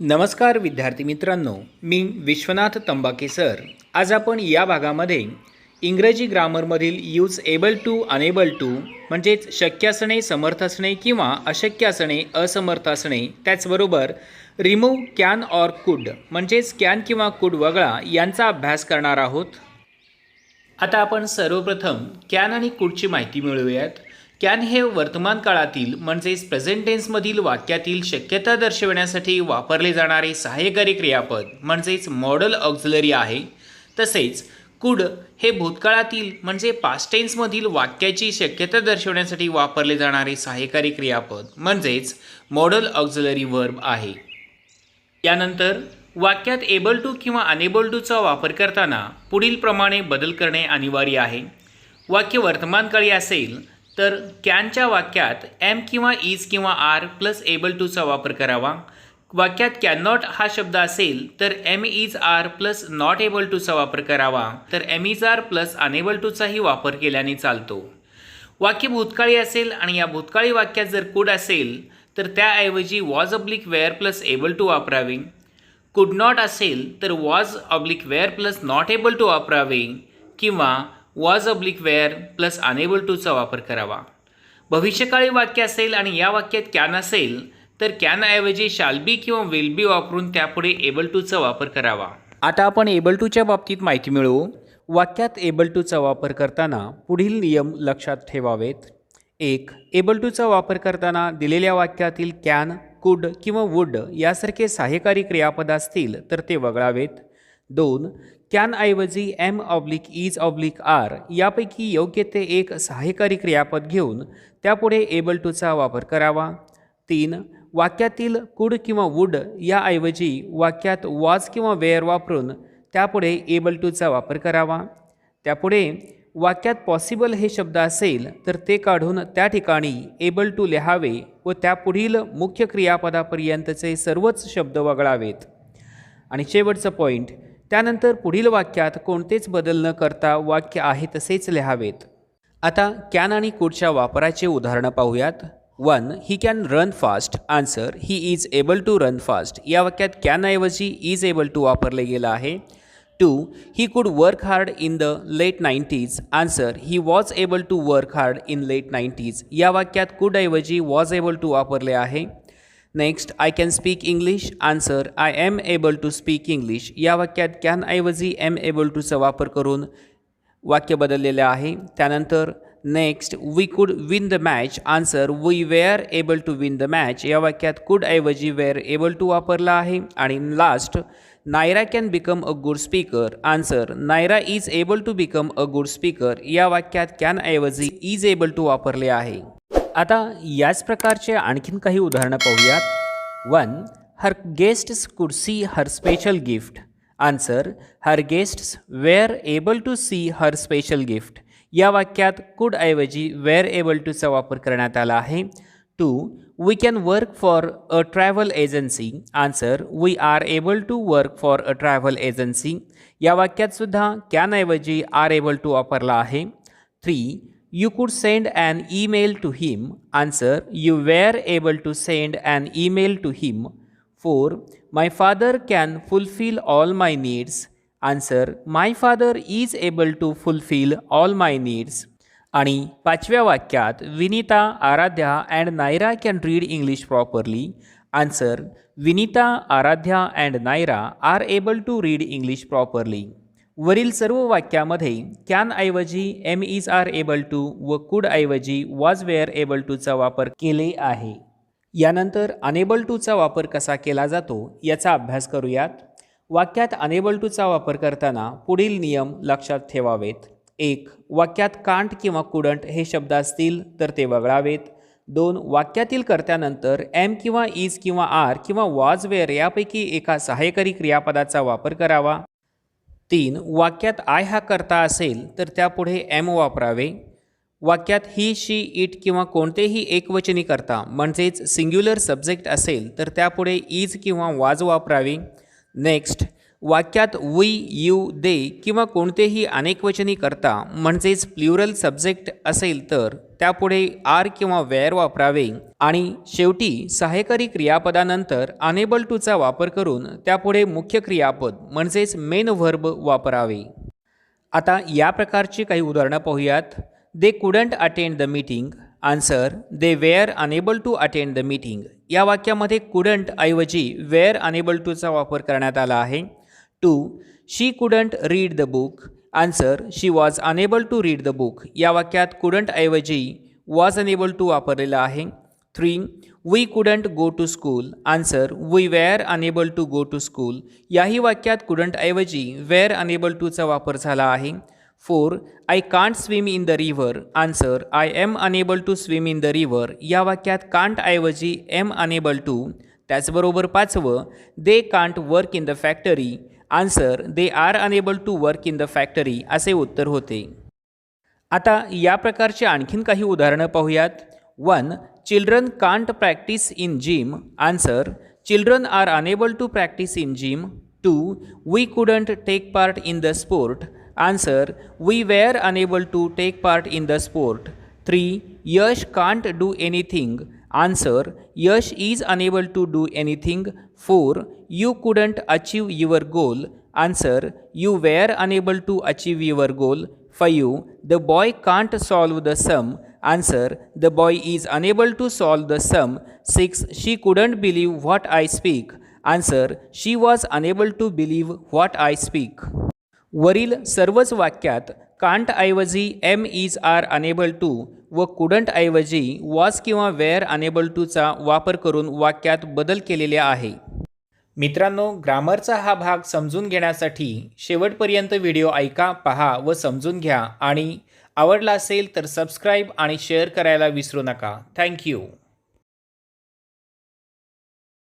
नमस्कार विद्यार्थी मित्रांनो, मी विश्वनाथ तंबाके सर. आज आपण या भागामध्ये इंग्रजी ग्रामरमधील use able to, unable to म्हणजेच शक्य असणे, समर्थ असणे किंवा अशक्य असणे, असमर्थ असणे, त्याचबरोबर रिमूव्ह कॅन ऑर कुड म्हणजेच कॅन किंवा कुड वगळा यांचा अभ्यास करणार आहोत. आता आपण सर्वप्रथम कॅन आणि कुडची माहिती मिळवूयात. कॅन हे वर्तमान काळातील म्हणजेच प्रेझेंट टेन्समधील वाक्यातील शक्यता दर्शविण्यासाठी वापरले जाणारे सहाय्यकारी क्रियापद म्हणजेच मॉडल ऑक्झिलरी आहे. तसेच कुड हे भूतकाळातील म्हणजे पास्ट टेन्समधील वाक्याची शक्यता दर्शविण्यासाठी वापरले जाणारे सहाय्यकारी क्रियापद म्हणजेच मॉडल ऑक्झिलरी वर्ब आहे. यानंतर वाक्यात एबल टू किंवा अनेबल टूचा वापर करताना पुढील प्रमाणे बदल करणे अनिवार्य आहे. वाक्य वर्तमानकाळी असेल तर कॅनच्या वाक्यात एम किंवा इज किंवा आर प्लस एबल टूचा वापर करावा. वाक्यात कॅन नॉट हा शब्द असेल तर am is are plus not able टूचा वापर करावा, तर am is are plus unable टूचाही वापर केल्याने चालतो. वाक्य भूतकाळी असेल आणि या भूतकाळी वाक्यात जर कुड असेल तर त्याऐवजी was oblique were plus able to वापरावे. कुड नॉट असेल तर was oblique were plus not able to वापरावे किंवा was oblique were plus unable टूचा वापर करावा. भविष्यकाळी वाक्य असेल आणि या वाक्यात कॅन असेल तर कॅनऐवजी शाल बी किंवा विल बी वापरून त्यापुढे एबल टूचा वापर करावा. आता आपण एबल टूच्या बाबतीत माहिती मिळवू. वाक्यात एबल टूचा वापर करताना पुढील नियम लक्षात ठेवावेत. 1. एबल टूचा वापर करताना दिलेल्या वाक्यातील कॅन, कुड किंवा वुड यासारखे सहाय्यकारी क्रियापद असतील तर ते वगळावेत. 2. कॅनऐवजी am oblique is oblique are यापैकी योग्य ते एक सहाय्यकारी क्रियापद घेऊन त्यापुढे एबल टूचा वापर करावा. 3. वाक्यातील कुड किंवा वुड याऐवजी वाक्यात वॉज किंवा वेअर वापरून त्यापुढे एबल टूचा वापर करावा. त्यापुढे वाक्यात पॉसिबल हे शब्द असेल तर ते काढून त्या ठिकाणी एबल टू लिहावे व त्यापुढील मुख्य क्रियापदापर्यंतचे सर्वच शब्द वगळावेत. आणि शेवटचं पॉईंट, त्यानंतर पुढील वाक्यात कोणतेच बदल न करता वाक्य आहे तसेच लिहावेत. आता कॅन आणि कुडच्या वापराचे उदाहरणं पाहूयात. 1. He can run fast. Answer, he is able to run fast. या वाक्यात कॅनऐवजी इज एबल टू वापरले गेलं आहे. 2. He could work hard in the late 90s. Answer, he was able to work hard in late 90s. या वाक्यात कुडऐवजी was able to वापरले आहे. Next, I can speak English. Answer, I am able to speak English. या वाक्यात कॅनऐवजी am able टूचा वापर करून वाक्य बदललेले आहे. त्यानंतर next, we could win the match. Answer, we were able to win the match. या वाक्यात कुडऐवजी वेअर एबल टू वापरला आहे. आणि last, Naira can become a good speaker. Answer, Naira is able to become a good speaker. या वाक्यात कॅनऐवजी is able to वापरले आहे. आता याच प्रकारचे आणखीन काही उदाहरणं पाहूयात. 1. Her guests could see her special gift. Answer, her guests were able to see her special gift. या वाक्यात कुडऐवजी वेअर एबल टूचा वापर करण्यात आला आहे. 2. We can work for a travel agency. Answer, we are able to work for a travel agency. या वाक्यात सुद्धा कॅनऐवजी आर एबल टू वापरला आहे. 3. You could send an email to him. Answer, you were able to send an email to him. 4. My father can fulfill all my needs. Answer, my father is able to fulfill all my needs. आणि 5व्या वाक्यात Vinita, Aaradhya and Naira can read English properly. Answer, Vinita, Aaradhya and Naira are able to read English properly. वरील सर्व वाक्यामध्ये कॅनऐवजी am is are able to व कुडऐवजी was were able टूचा वापर केले आहे. यानंतर अनेबल टूचा वापर कसा केला जातो याचा अभ्यास करूयात. वाक्यात अनेबल टूचा वापर करताना पुढील नियम लक्षात ठेवावेत. 1. वाक्यात कांट किंवा कुडंट हे शब्द असतील तर ते वगळावेत. 2. वाक्यातील कर्त्यानंतर एम किंवा इज किंवा आर किंवा वॉज वेअर यापैकी एका सहाय्यकारी क्रियापदाचा वापर करावा. 3. वाक्यात आय हा कर्ता असेल तर त्यापुढे एम वापरावे. वाक्यात ही, शी, इट किंवा कोणतेही एकवचनी कर्ता म्हणजेच सिंग्युलर सब्जेक्ट असेल तर त्यापुढे इज किंवा वाज वापरावे. नेक्स्ट, वाक्यात वी, यू, दे किंवा कोणतेही अनेकवचनी करता म्हणजेच प्ल्युरल सब्जेक्ट असेल तर त्यापुढे आर किंवा वेअर वापरावे आणि शेवटी सहाय्यकारी क्रियापदानंतर अनेबल टूचा वापर करून त्यापुढे मुख्य क्रियापद म्हणजेच मेन व्हर्ब वापरावे. आता या प्रकारची काही उदाहरणं पाहूयात. They couldn't attend the meeting. Answer they were unable to attend the meeting. या वाक्यामध्ये कुडंट ऐवजी वेअर अनेबल टूचा वापर करण्यात आला आहे. 2. She couldn't read the book. Answer she was enable to read the book. या वाक्यात कुडंट ऐवजी वॉज अनेबल टू वापरलेला आहे. 3. We couldn't go to school. Answer we were unable to go to school. याही वाक्यात कुडंट ऐवजी wear unable टूचा वापर झाला आहे. 4. I can't swim in the river. Answer I am unable to swim in the river. या वाक्यात can't ऐवजी एम अनेबल टू. त्याचबरोबर 5वं they can't work in the factory. Answer they are unable to work in the factory असे उत्तर होते. आता या प्रकारचे आणखीन काही उदाहरणं पाहूयात. 1. Children can't practise in gym. Answer children are unable to practise in gym. 2. We couldn't take part in the sport. Answer we were unable to take part in the sport. 3. Yash can't do anything. Answer Yash is unable to do anything. 4. You couldn't achieve your goal. Answer you were unable to achieve your goal. 5. The boy can't solve the sum. Answer the boy is unable to solve the sum. 6. She couldn't believe what I speak. Answer she was enable to believe what I speak. वरील सर्वच वाक्यात can't ऐवजी am is are unable to व couldn't ऐवजी was किंवा were unable टूचा वापर करून वाक्यात बदल केलेले आहे. मित्रांनो, ग्रामरचा हा भाग समजून घेण्यासाठी शेवटपर्यंत व्हिडिओ ऐका, पहा व समजून घ्या आणि आवडला असेल तर सबस्क्राईब आणि शेअर करायला विसरू नका. थँक्यू.